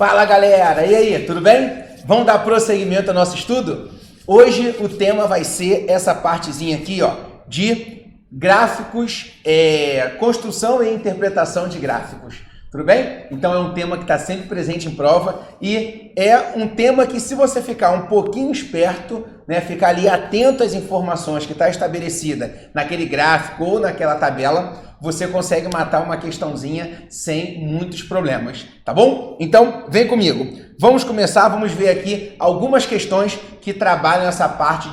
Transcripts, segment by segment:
Fala galera, e aí, tudo bem? Vamos dar prosseguimento ao nosso estudo? Hoje o tema vai ser essa partezinha aqui, ó, de gráficos, construção e interpretação de gráficos. Tudo bem? Então é um tema que está sempre presente em prova e é um tema que, se você ficar um pouquinho esperto, né, ficar ali atento às informações que está estabelecida naquele gráfico ou naquela tabela, você consegue matar uma questãozinha sem muitos problemas, tá bom? Então vem comigo. Vamos começar, vamos ver aqui algumas questões que trabalham essa parte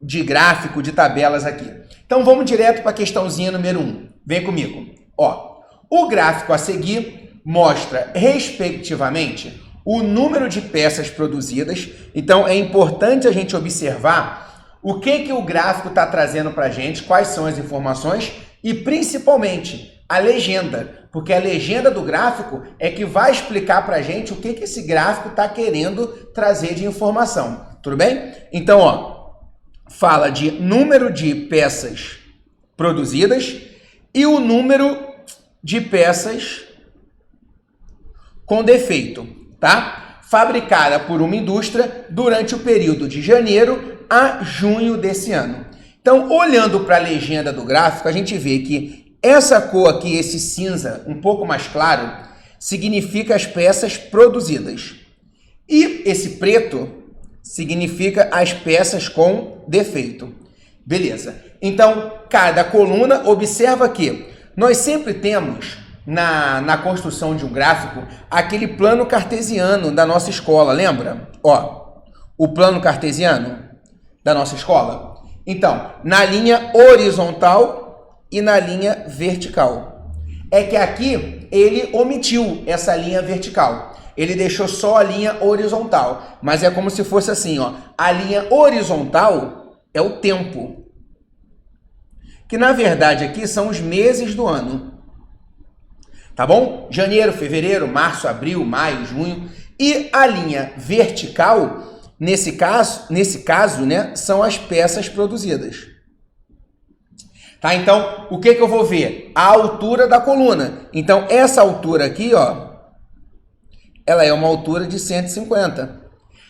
de gráfico, de tabelas aqui. Então vamos direto para a questãozinha número 1. Vem comigo. Ó. O gráfico a seguir mostra, respectivamente, o número de peças produzidas. Então, é importante a gente observar o que o gráfico está trazendo para a gente, quais são as informações e, principalmente, a legenda. Porque a legenda do gráfico é que vai explicar para a gente o que esse gráfico está querendo trazer de informação. Tudo bem? Então, ó, fala de número de peças produzidas e o número de peças com defeito, tá? Fabricada por uma indústria durante o período de janeiro a junho desse ano. Então, olhando para a legenda do gráfico, a gente vê que essa cor aqui, esse cinza um pouco mais claro, significa as peças produzidas. E esse preto significa as peças com defeito. Beleza. Então, cada coluna, observa que nós sempre temos, na construção de um gráfico, aquele plano cartesiano da nossa escola, lembra? Ó, o plano cartesiano da nossa escola. Então, na linha horizontal e na linha vertical. É que aqui ele omitiu essa linha vertical. Ele deixou só a linha horizontal. Mas é como se fosse assim, ó. A linha horizontal é o tempo. Que na verdade aqui são os meses do ano, tá bom? Janeiro, fevereiro, março, abril, maio, junho. E a linha vertical, nesse caso, né, são as peças produzidas. Tá? Então, o que eu vou ver? A altura da coluna. Então, essa altura aqui, ó, ela é uma altura de 150.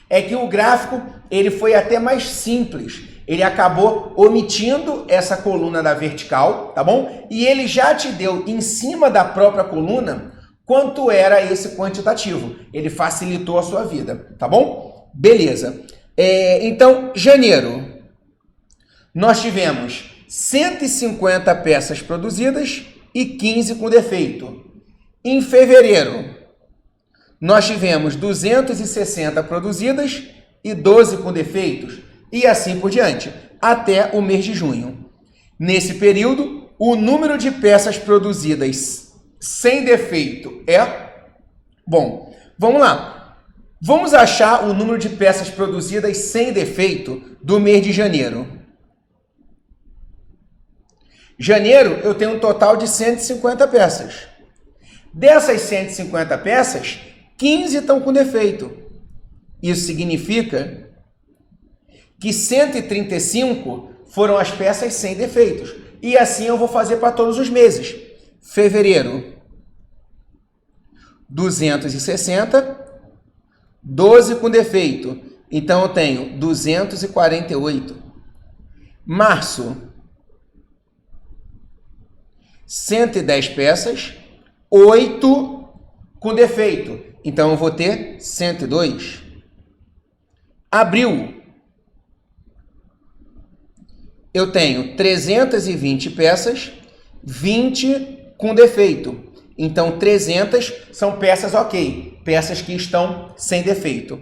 É que o gráfico, ele foi até mais simples. Ele acabou omitindo essa coluna da vertical, tá bom? E ele já te deu em cima da própria coluna quanto era esse quantitativo. Ele facilitou a sua vida, tá bom? Beleza. Então, janeiro, nós tivemos 150 peças produzidas e 15 com defeito. Em fevereiro, nós tivemos 260 produzidas e 12 com defeitos. E assim por diante, até o mês de junho. Nesse período, o número de peças produzidas sem defeito é... Bom, vamos lá. Vamos achar o número de peças produzidas sem defeito do mês de janeiro. Janeiro, eu tenho um total de 150 peças. Dessas 150 peças, 15 estão com defeito. Isso significa que 135 foram as peças sem defeitos. E assim eu vou fazer para todos os meses. Fevereiro, 260, 12 com defeito. Então eu tenho 248. Março, 110 peças, 8 com defeito. Então eu vou ter 102. Abril, eu tenho 320 peças, 20 com defeito. Então, 300 são peças ok, peças que estão sem defeito.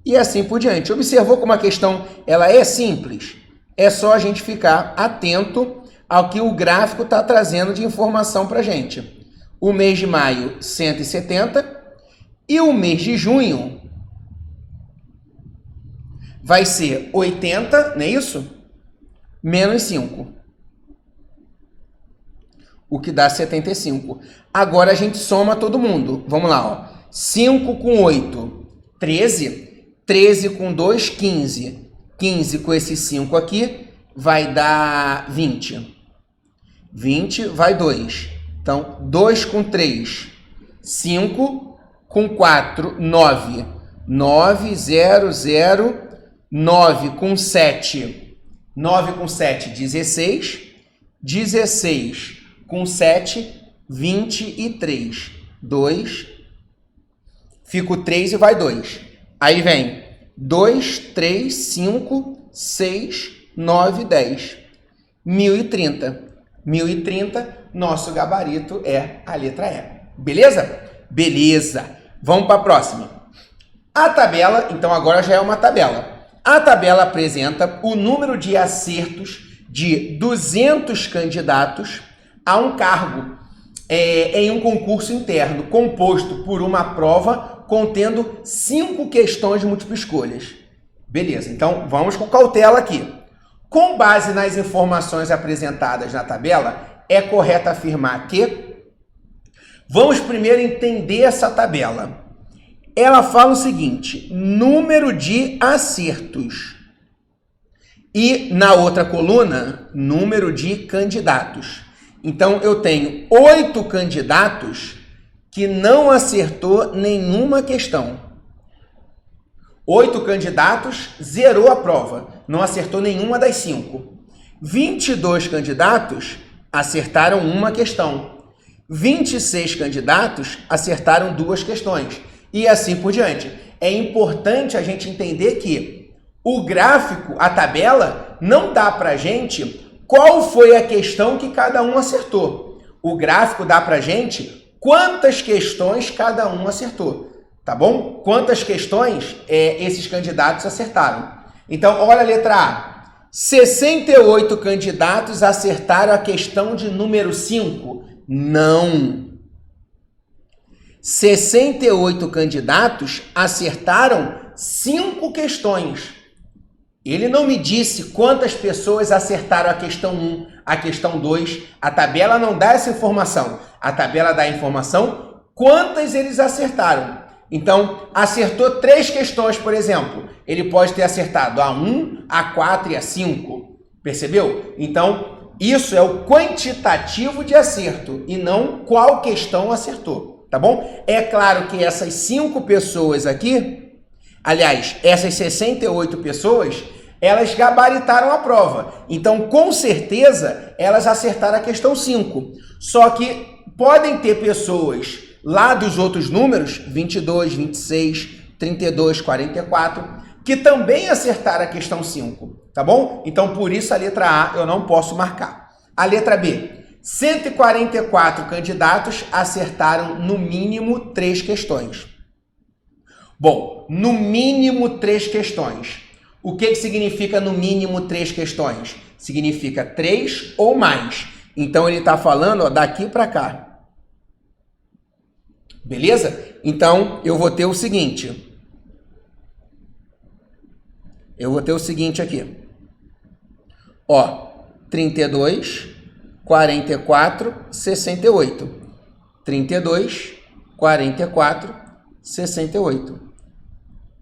E assim por diante. Observou como a questão ela é simples? É só a gente ficar atento ao que o gráfico está trazendo de informação para a gente. O mês de maio, 170. E o mês de junho vai ser 80, não é isso? Menos 5, o que dá 75. Agora a gente soma todo mundo. Vamos lá, ó. 5 com 8, 13. 13 com 2, 15. 15 com esse 5 aqui vai dar 20. 20 vai 2. Então, 2 com 3, 5 com 4, 9. 9, 0, 0, 9 com 7. 9 com 7, 16. 16 com 7, 23. 2. Fica o 3 e vai 2. Aí vem 2, 3, 5, 6, 9, 10. 1030. 1030, nosso gabarito é a letra E. Beleza? Beleza. Vamos para a próxima. A tabela, então agora já é uma tabela. A tabela apresenta o número de acertos de 200 candidatos a um cargo em um concurso interno composto por uma prova contendo 5 questões de múltipla escolhas. Beleza, então vamos com cautela aqui. Com base nas informações apresentadas na tabela, é correto afirmar que... Vamos primeiro entender essa tabela. Ela fala o seguinte, número de acertos. E na outra coluna, número de candidatos. Então, eu tenho 8 candidatos que não acertou nenhuma questão. 8 candidatos zerou a prova, não acertou nenhuma das 5. 22 candidatos acertaram uma questão. 26 candidatos acertaram 2 questões. E assim por diante. É importante a gente entender que o gráfico, a tabela, não dá para a gente qual foi a questão que cada um acertou. O gráfico dá para a gente quantas questões cada um acertou. Tá bom? Quantas questões esses candidatos acertaram. Então, olha a letra A. 68 candidatos acertaram a questão de número 5. Não. 68 candidatos acertaram 5 questões. Ele não me disse quantas pessoas acertaram a questão 1, a questão 2. A tabela não dá essa informação. A tabela dá a informação quantas eles acertaram. Então, acertou 3 questões, por exemplo. Ele pode ter acertado a 1, a 4 e a 5. Percebeu? Então, isso é o quantitativo de acerto e não qual questão acertou. Tá bom? É claro que essas 5 pessoas aqui, aliás, essas 68 pessoas, elas gabaritaram a prova. Então, com certeza, elas acertaram a questão 5. Só que podem ter pessoas lá dos outros números, 22, 26, 32, 44, que também acertaram a questão 5. Tá bom? Então, por isso a letra A eu não posso marcar. A letra B. 144 candidatos acertaram no mínimo 3 questões. Bom, no mínimo 3 questões. O que significa no mínimo 3 questões? Significa 3 ou mais. Então, ele está falando daqui para cá. Beleza? Então, eu vou ter o seguinte. Aqui. Ó, 32... 44, 68. 32, 44, 68.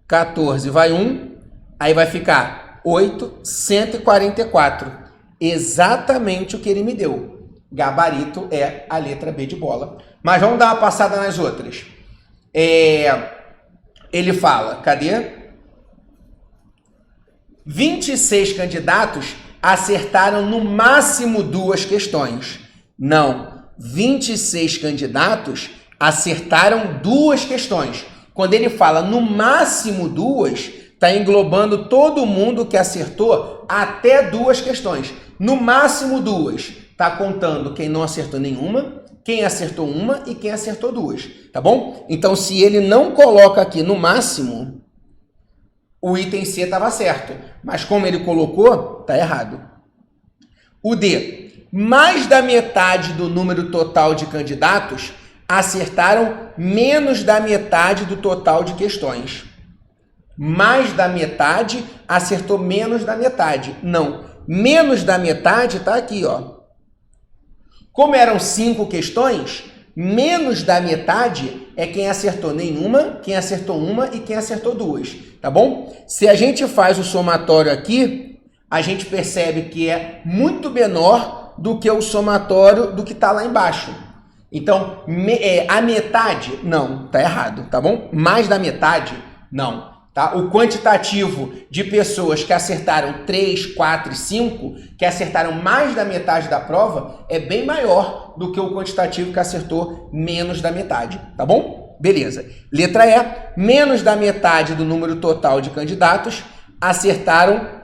14 vai 1, aí vai ficar 8, 144. Exatamente o que ele me deu. Gabarito é a letra B de bola. Mas vamos dar uma passada nas outras. Ele fala, cadê? 26 candidatos acertaram no máximo 2 questões. Não, 26 candidatos acertaram 2 questões. Quando ele fala no máximo 2, está englobando todo mundo que acertou até 2 questões. No máximo 2, está contando quem não acertou nenhuma, quem acertou uma e quem acertou 2. Tá bom? Então, se ele não coloca aqui no máximo, o item C estava certo, mas como ele colocou, está errado. O D. Mais da metade do número total de candidatos acertaram menos da metade do total de questões. Mais da metade acertou menos da metade. Não, menos da metade está aqui, ó. Como eram 5 questões, menos da metade é quem acertou nenhuma, quem acertou uma e quem acertou 2, tá bom? Se a gente faz o somatório aqui, a gente percebe que é muito menor do que o somatório do que está lá embaixo. Então, a metade, não, tá errado, tá bom? Mais da metade, não. Tá? O quantitativo de pessoas que acertaram 3, 4 e 5, que acertaram mais da metade da prova, é bem maior do que o quantitativo que acertou menos da metade, tá bom? Beleza. Letra E, menos da metade do número total de candidatos acertaram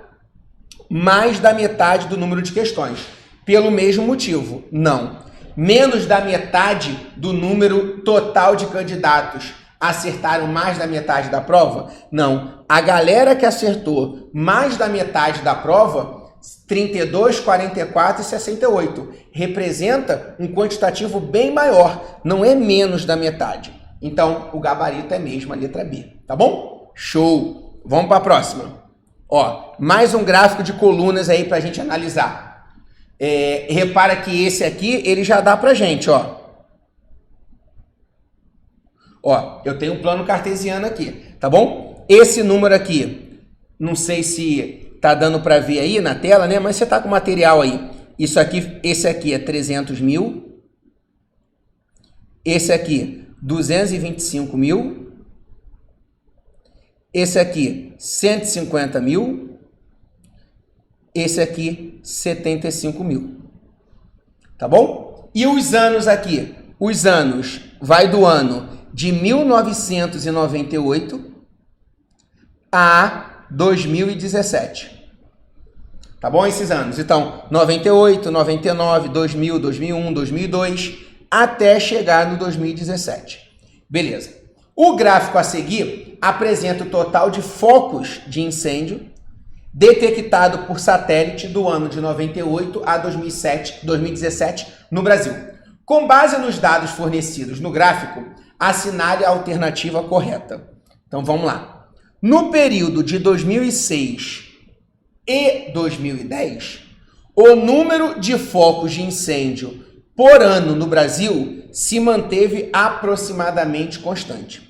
mais da metade do número de questões. Pelo mesmo motivo, não. Menos da metade do número total de candidatos acertaram mais da metade da prova? Não. A galera que acertou mais da metade da prova, 32, 44 e 68, representa um quantitativo bem maior, não é menos da metade. Então, o gabarito é mesmo a letra B, tá bom? Show! Vamos para a próxima. Ó, mais um gráfico de colunas aí para a gente analisar. Repara que esse aqui, ele já dá pra gente, ó. Ó, eu tenho um plano cartesiano aqui, tá bom? Esse número aqui, não sei se tá dando para ver aí na tela, né? Mas você tá com o material aí. Isso aqui, esse aqui é 300 mil. Esse aqui, 225 mil. Esse aqui, 150 mil. Esse aqui, 75 mil. Tá bom? E os anos aqui? Os anos vai do ano de 1998 a 2017. Tá bom? Esses anos. Então, 98, 99, 2000, 2001, 2002, até chegar no 2017. Beleza. O gráfico a seguir apresenta o total de focos de incêndio detectado por satélite do ano de 98 a 2017 no Brasil. Com base nos dados fornecidos no gráfico, assinale a alternativa correta. Então vamos lá. No período de 2006 e 2010, o número de focos de incêndio por ano no Brasil se manteve aproximadamente constante.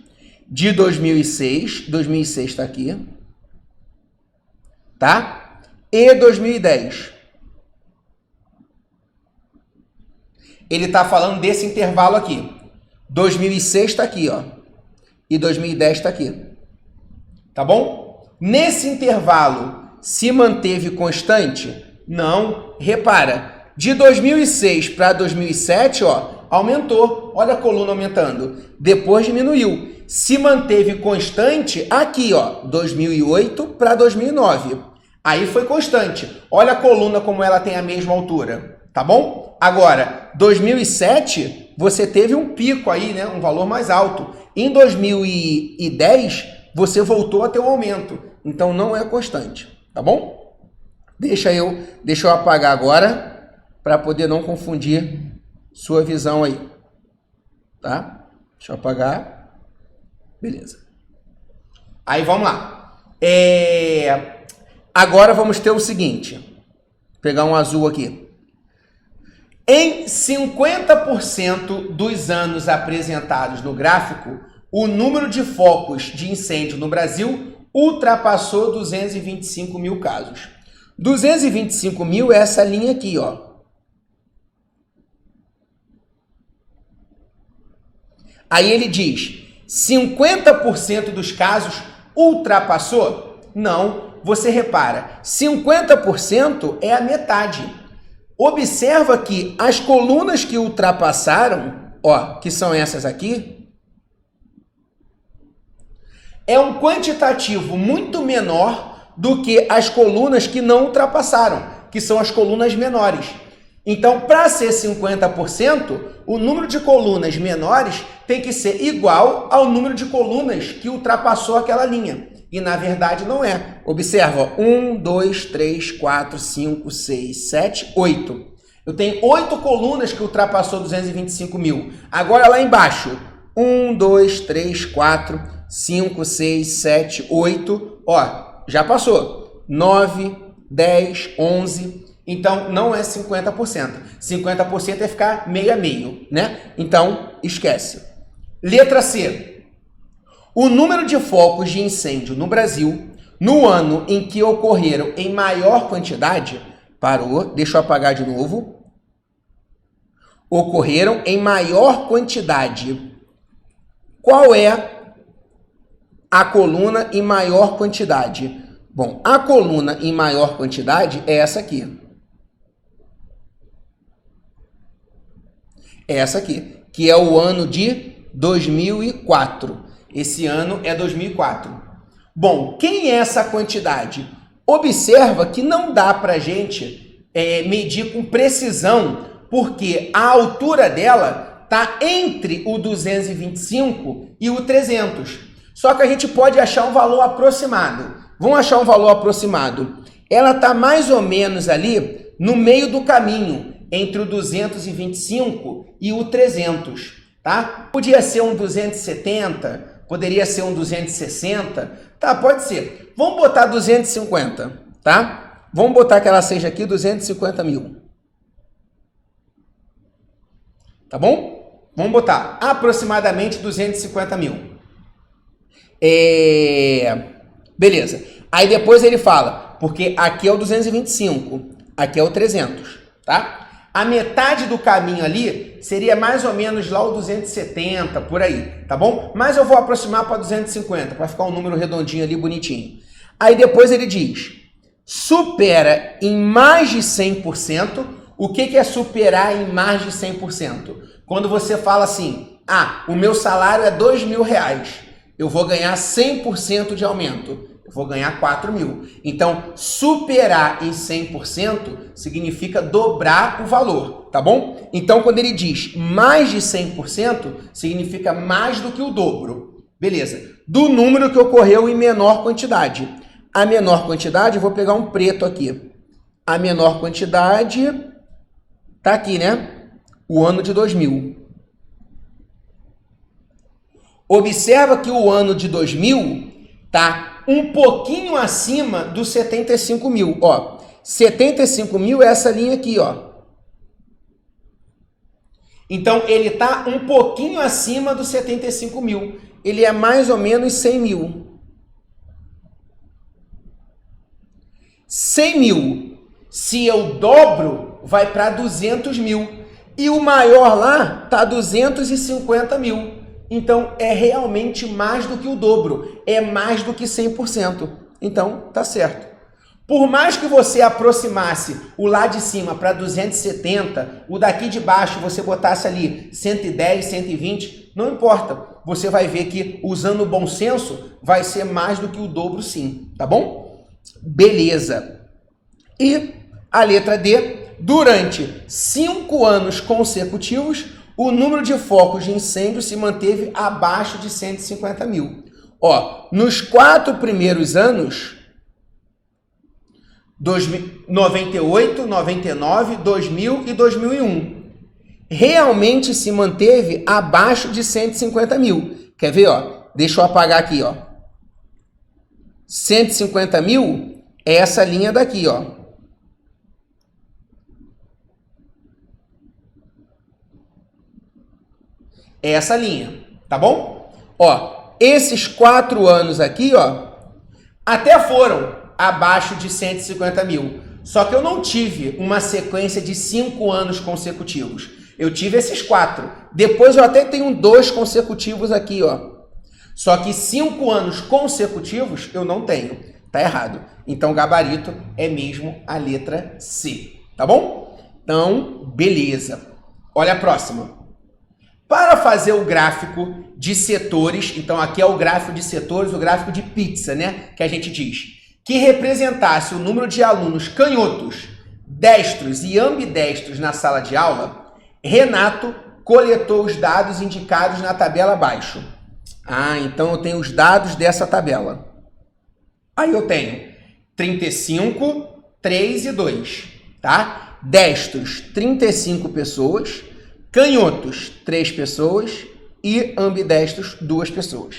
De 2006 está aqui, tá? E 2010. Ele está falando desse intervalo aqui. 2006 está aqui, ó. E 2010 está aqui. Tá bom? Nesse intervalo, se manteve constante? Não. Repara, de 2006 para 2007, ó, aumentou. Olha a coluna aumentando. Depois diminuiu. Se manteve constante aqui, ó, 2008 para 2009. Aí foi constante. Olha a coluna como ela tem a mesma altura. Tá bom? Agora, 2007, você teve um pico aí, né? Um valor mais alto. Em 2010, você voltou a ter um aumento. Então, não é constante. Tá bom? Deixa eu apagar agora para poder não confundir sua visão aí. Tá? Deixa eu apagar. Beleza. Aí, vamos lá. Agora, vamos ter o seguinte. Vou pegar um azul aqui. Em 50% dos anos apresentados no gráfico, o número de focos de incêndio no Brasil ultrapassou 225 mil casos. 225 mil é essa linha aqui, ó. Aí ele diz, 50% dos casos ultrapassou? Não. Você repara, 50% é a metade. Observa que as colunas que ultrapassaram, ó, que são essas aqui, é um quantitativo muito menor do que as colunas que não ultrapassaram, que são as colunas menores. Então, para ser 50%, o número de colunas menores tem que ser igual ao número de colunas que ultrapassou aquela linha. E, na verdade, não é. Observa, 1, 2, 3, 4, 5, 6, 7, 8. Eu tenho 8 colunas que ultrapassou 225 mil. Agora, lá embaixo, 1, 2, 3, 4, 5, 6, 7, 8. Ó, já passou. 9, 10, 11. Então, não é 50%. 50% é ficar meio a meio, né? Então, esquece. Letra C. O número de focos de incêndio no Brasil, no ano em que ocorreram em maior quantidade, parou, deixa eu apagar de novo. ocorreram em maior quantidade. Qual é a coluna em maior quantidade? Bom, a coluna em maior quantidade é essa aqui. Essa aqui, que é o ano de 2004. Esse ano é 2004. Bom, quem é essa quantidade? Observa que não dá para a gente medir com precisão, porque a altura dela está entre o 225 e o 300. Só que a gente pode achar um valor aproximado. Vamos achar um valor aproximado. Ela está mais ou menos ali no meio do caminho, entre o 225 e o 300, tá? Podia ser um 270, poderia ser um 260, tá? Pode ser. Vamos botar 250, tá? Vamos botar que ela seja aqui 250 mil. Tá bom? Vamos botar aproximadamente 250 mil. Beleza. Aí depois ele fala, porque aqui é o 225, aqui é o 300, tá? A metade do caminho ali seria mais ou menos lá o 270, por aí, tá bom? Mas eu vou aproximar para 250, para ficar um número redondinho ali, bonitinho. Aí depois ele diz, supera em mais de 100%. O que é superar em mais de 100%? Quando você fala assim, o meu salário é R$2.000, eu vou ganhar 100% de aumento. Eu vou ganhar 4 mil. Então, superar em 100% significa dobrar o valor, tá bom? Então, quando ele diz mais de 100%, significa mais do que o dobro. Beleza. Do número que ocorreu em menor quantidade. A menor quantidade, eu vou pegar um preto aqui. A menor quantidade tá aqui, né? O ano de 2000. Observa que o ano de 2000 tá um pouquinho acima dos 75 mil. Ó, 75 mil é essa linha aqui, ó. Então, ele tá um pouquinho acima dos 75 mil. Ele é mais ou menos 100 mil. 100 mil. Se eu dobro, vai para 200 mil. E o maior lá tá 250 mil. Então, é realmente mais do que o dobro. É mais do que 100%. Então, tá certo. Por mais que você aproximasse o lá de cima para 270, o daqui de baixo você botasse ali 110, 120, não importa. Você vai ver que, usando o bom senso, vai ser mais do que o dobro sim. Tá bom? Beleza. E a letra D. Durante 5 anos consecutivos, o número de focos de incêndio se manteve abaixo de 150 mil. Ó, nos 4 primeiros anos, 98, 99, 2000 e 2001, realmente se manteve abaixo de 150 mil. Quer ver, ó? Deixa eu apagar aqui, ó. 150 mil é essa linha daqui, ó. É essa linha, tá bom? Ó, esses 4 anos aqui, ó, até foram abaixo de 150 mil. Só que eu não tive uma sequência de 5 anos consecutivos. Eu tive esses 4. Depois eu até tenho 2 consecutivos aqui, ó. Só que 5 anos consecutivos eu não tenho. Tá errado. Então, gabarito é mesmo a letra C, tá bom? Então, beleza. Olha a próxima. Para fazer o gráfico de setores, então aqui é o gráfico de setores, o gráfico de pizza, né? Que a gente diz, que representasse o número de alunos canhotos, destros e ambidestros na sala de aula, Renato coletou os dados indicados na tabela abaixo. Então eu tenho os dados dessa tabela. Aí eu tenho 35, 3 e 2, tá? Destros, 35 pessoas. Canhotos, 3 pessoas e ambidestros, 2 pessoas.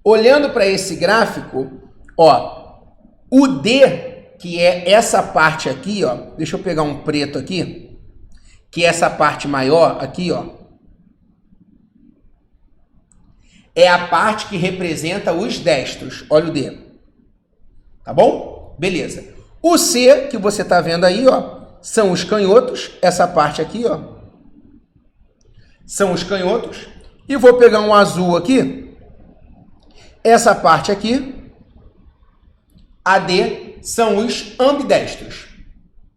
Olhando para esse gráfico, ó, o D, que é essa parte aqui, ó, deixa eu pegar um preto aqui, que é essa parte maior aqui, ó, é a parte que representa os destros. Olha o D. Tá bom? Beleza. O C, que você tá vendo aí, ó, são os canhotos, essa parte aqui, ó. são os canhotos. E vou pegar um azul aqui. Essa parte aqui, AD, são os ambidestros.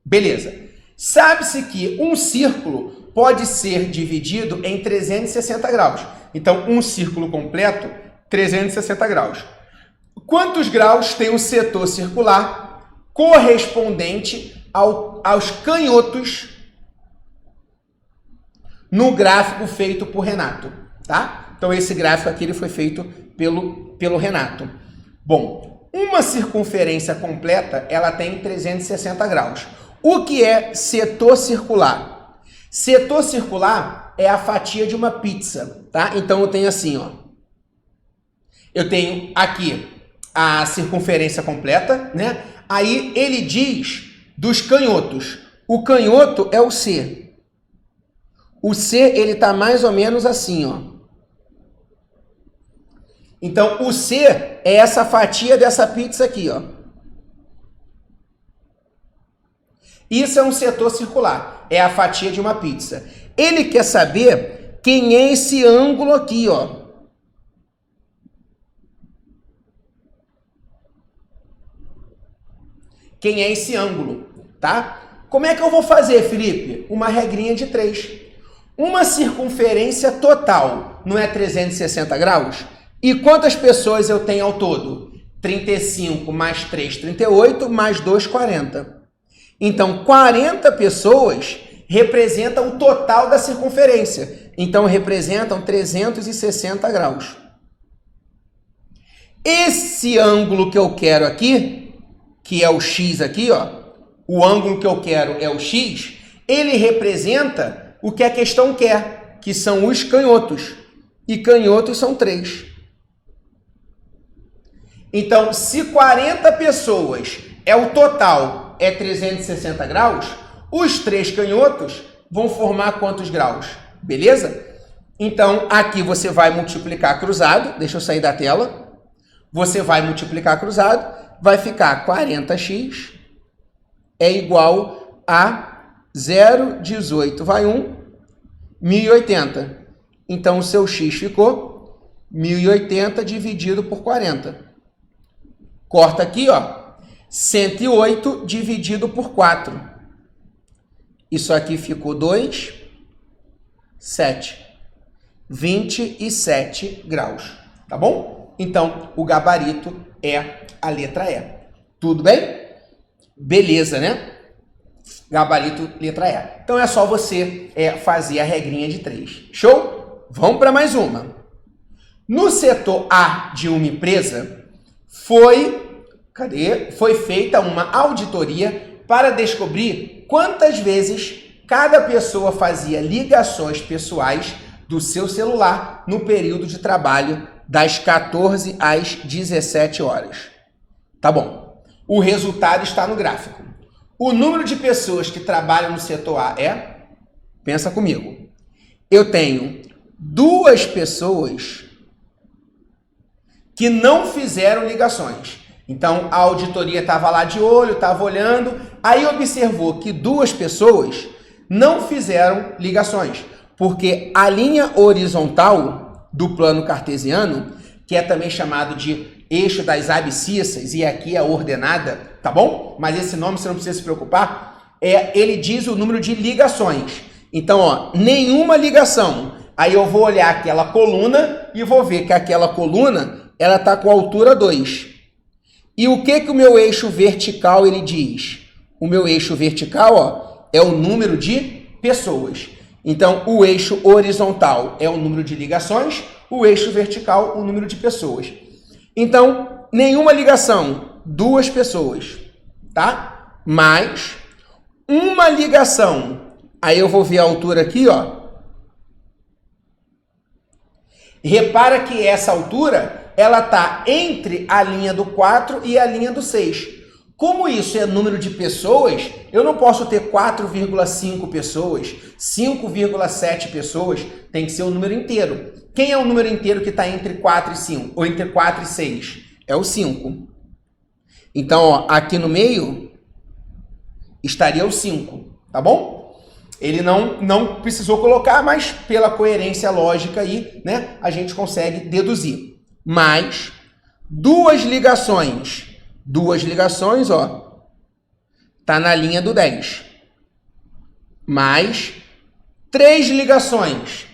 Beleza. Sabe-se que um círculo pode ser dividido em 360 graus. Então, um círculo completo, 360 graus. Quantos graus tem o setor circular correspondente aos canhotos no gráfico feito por Renato, tá? Então, esse gráfico aqui ele foi feito pelo Renato. Bom, uma circunferência completa, ela tem 360 graus. O que é setor circular? Setor circular é a fatia de uma pizza, tá? Então, eu tenho assim, ó. Eu tenho aqui a circunferência completa, né? Aí, ele diz dos canhotos. O canhoto é o C. O C, ele tá mais ou menos assim, ó. Então, o C é essa fatia dessa pizza aqui, ó. Isso é um setor circular. É a fatia de uma pizza. Ele quer saber quem é esse ângulo aqui, ó. Quem é esse ângulo, tá? Como é que eu vou fazer, Felipe? Uma regrinha de 3. Uma circunferência total não é 360 graus? E quantas pessoas eu tenho ao todo? 35 mais 3, 38, mais 2, 40. Então, 40 pessoas representam o total da circunferência. Então, representam 360 graus. Esse ângulo que eu quero aqui, que é o X aqui, ó, o ângulo que eu quero é o X, ele representa o que a questão quer, que são os canhotos. E canhotos são 3. Então, se 40 pessoas é o total, é 360 graus, os 3 canhotos vão formar quantos graus? Beleza? Então, aqui você vai multiplicar cruzado. Deixa eu sair da tela. Você vai multiplicar cruzado. Vai ficar 40x é igual a 0,18 vai 1, 1080. Então, o seu x ficou 1080 dividido por 40. Corta aqui, ó. 108 dividido por 4. Isso aqui ficou 2, 7. 27 graus. Tá bom? Então, o gabarito é a letra E. Tudo bem? Beleza, né? Gabarito, letra E. Então, é só você fazer a regrinha de 3. Show? Vamos para mais uma. No setor A de uma empresa, foi feita uma auditoria para descobrir quantas vezes cada pessoa fazia ligações pessoais do seu celular no período de trabalho das 14 às 17 horas. Tá bom. O resultado está no gráfico. O número de pessoas que trabalham no setor A é... Pensa comigo. Eu tenho 2 pessoas que não fizeram ligações. Então, a auditoria estava lá de olho, estava olhando, aí observou que 2 pessoas não fizeram ligações, porque a linha horizontal do plano cartesiano, que é também chamado de eixo das abscissas, e aqui é ordenada, tá bom? Mas esse nome você não precisa se preocupar, ele diz o número de ligações. Então, ó, nenhuma ligação. Aí eu vou olhar aquela coluna e vou ver que aquela coluna, ela está com altura 2. E o que o meu eixo vertical ele diz? O meu eixo vertical, ó, é o número de pessoas. Então, o eixo horizontal é o número de ligações, o eixo vertical, o número de pessoas. Então, nenhuma ligação, 2 pessoas, tá? Mais uma ligação. Aí eu vou ver a altura aqui, ó. Repara que essa altura, ela está entre a linha do 4 e a linha do 6. Como isso é número de pessoas, eu não posso ter 4,5 pessoas, 5,7 pessoas, tem que ser o número inteiro. Quem é o número inteiro que está entre 4 e 5, ou entre 4 e 6? É o 5. Então, ó, aqui no meio estaria o 5, tá bom? Ele não precisou colocar, mas pela coerência lógica aí, né, a gente consegue deduzir. Mais duas ligações, ó, tá na linha do 10. Mais 3 ligações.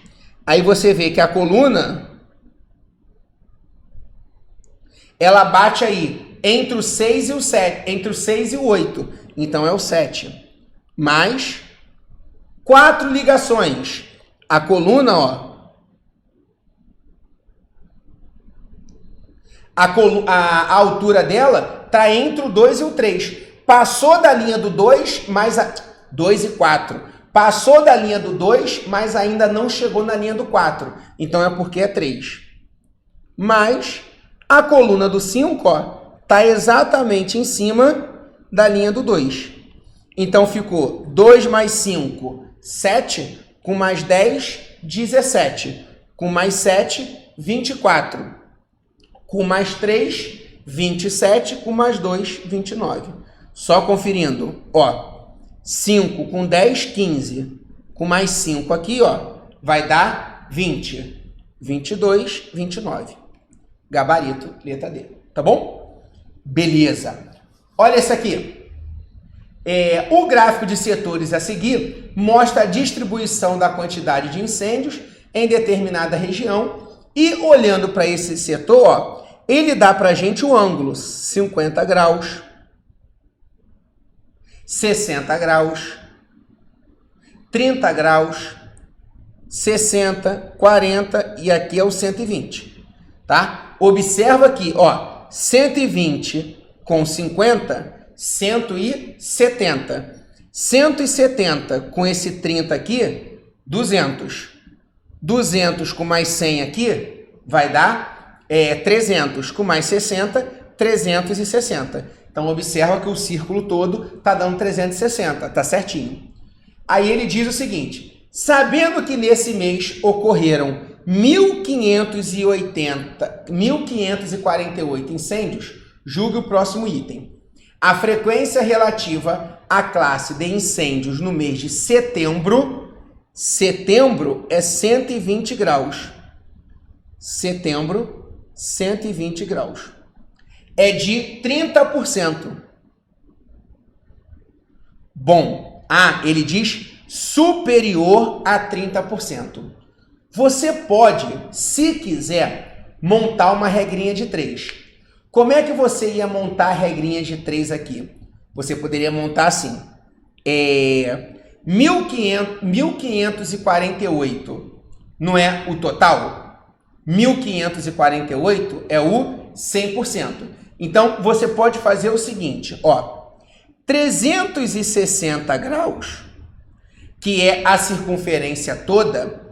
Aí você vê que a coluna, ela bate aí entre o 6 e o 7, entre o 6 e o 8. Então é o 7. Mais 4 ligações. A coluna, ó, a altura dela tá entre o 2 e o 3. Passou da linha do 2, mais 2 e 4. Passou da linha do 2, mas ainda não chegou na linha do 4. Então é porque é 3. Mas a coluna do 5, ó, tá exatamente em cima da linha do 2. Então ficou 2 mais 5, 7, com mais 10, 17. Com mais 7, 24. Com mais 3, 27. Com mais 2, 29. Só conferindo, ó, 5 com 10, 15. Com mais 5 aqui, ó, vai dar 20. 22, 29. Gabarito, letra D. Tá bom? Beleza. Olha esse aqui. O gráfico de setores a seguir mostra a distribuição da quantidade de incêndios em determinada região e, olhando para esse setor, ó, ele dá para a gente o ângulo 50 graus, 60 graus, 30 graus, 60, 40 e aqui é o 120, tá? Observa aqui, ó, 120 com 50, 170. 170 com esse 30 aqui, 200. 200 com mais 100 aqui, vai dar 300. Com mais 60, 360. Então, observa que o círculo todo está dando 360, tá certinho. Aí ele diz o seguinte: sabendo que nesse mês ocorreram 1.548 incêndios, julgue o próximo item. A frequência relativa à classe de incêndios no mês de setembro é 120 graus. Setembro, 120 graus. É de 30%. Bom, ele diz superior a 30%. Você pode, se quiser, montar uma regrinha de 3. Como é que você ia montar a regrinha de 3 aqui? Você poderia montar assim. 1.548 não é o total? 1.548 é o 100%. Então, você pode fazer o seguinte, ó. 360 graus, que é a circunferência toda,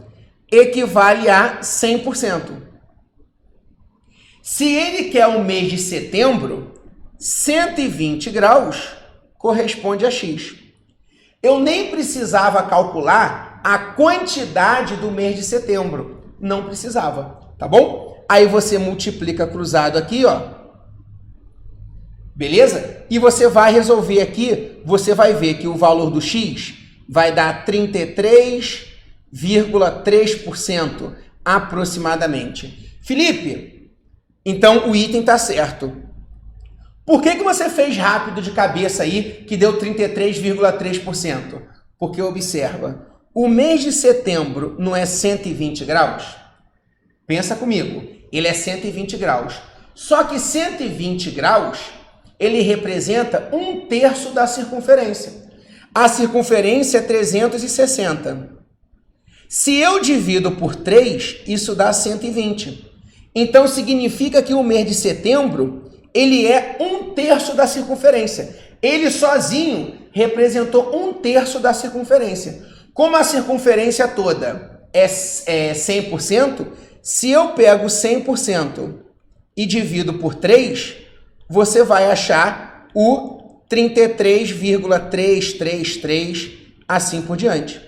equivale a 100%. Se ele quer o mês de setembro, 120 graus corresponde a X. Eu nem precisava calcular a quantidade do mês de setembro. Não precisava, tá bom? Aí você multiplica cruzado aqui, ó. Beleza? E você vai resolver aqui, você vai ver que o valor do X vai dar 33,3% aproximadamente. Felipe, então o item está certo. Por que você fez rápido de cabeça aí que deu 33,3%? Porque observa, o mês de setembro não é 120 graus? Pensa comigo, ele é 120 graus. Só que 120 graus, ele representa 1/3 da circunferência. A circunferência é 360. Se eu divido por 3, isso dá 120. Então, significa que o mês de setembro, ele é 1/3 da circunferência. Ele sozinho representou 1/3 da circunferência. Como a circunferência toda é 100%, se eu pego 100% e divido por 3, você vai achar o 33,333, assim por diante.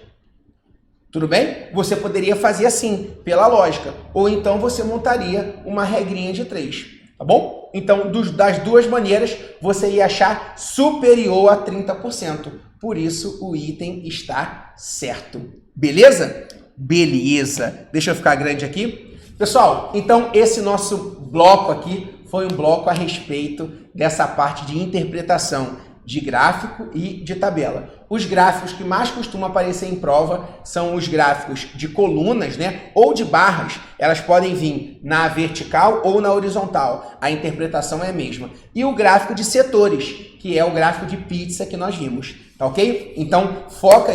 Tudo bem? Você poderia fazer assim, pela lógica. Ou então você montaria uma regrinha de 3. tá bom? Então, das duas maneiras, você ia achar superior a 30%. Por isso, o item está certo. Beleza? Beleza. Deixa eu ficar grande aqui. Pessoal, então esse nosso bloco aqui foi um bloco a respeito dessa parte de interpretação de gráfico e de tabela. Os gráficos que mais costumam aparecer em prova são os gráficos de colunas, né? Ou de barras. Elas podem vir na vertical ou na horizontal. A interpretação é a mesma. E o gráfico de setores, que é o gráfico de pizza que nós vimos. Tá ok? Então, foca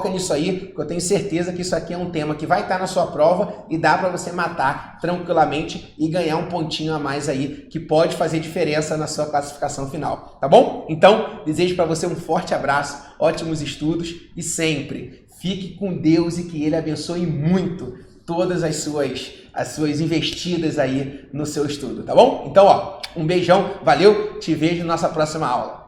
nisso aí, porque eu tenho certeza que isso aqui é um tema que vai estar na sua prova e dá para você matar tranquilamente e ganhar um pontinho a mais aí, que pode fazer diferença na sua classificação final, tá bom? Então, desejo para você um forte abraço, ótimos estudos e sempre fique com Deus e que Ele abençoe muito todas as suas investidas aí no seu estudo, tá bom? Então, ó, um beijão, valeu, te vejo na nossa próxima aula.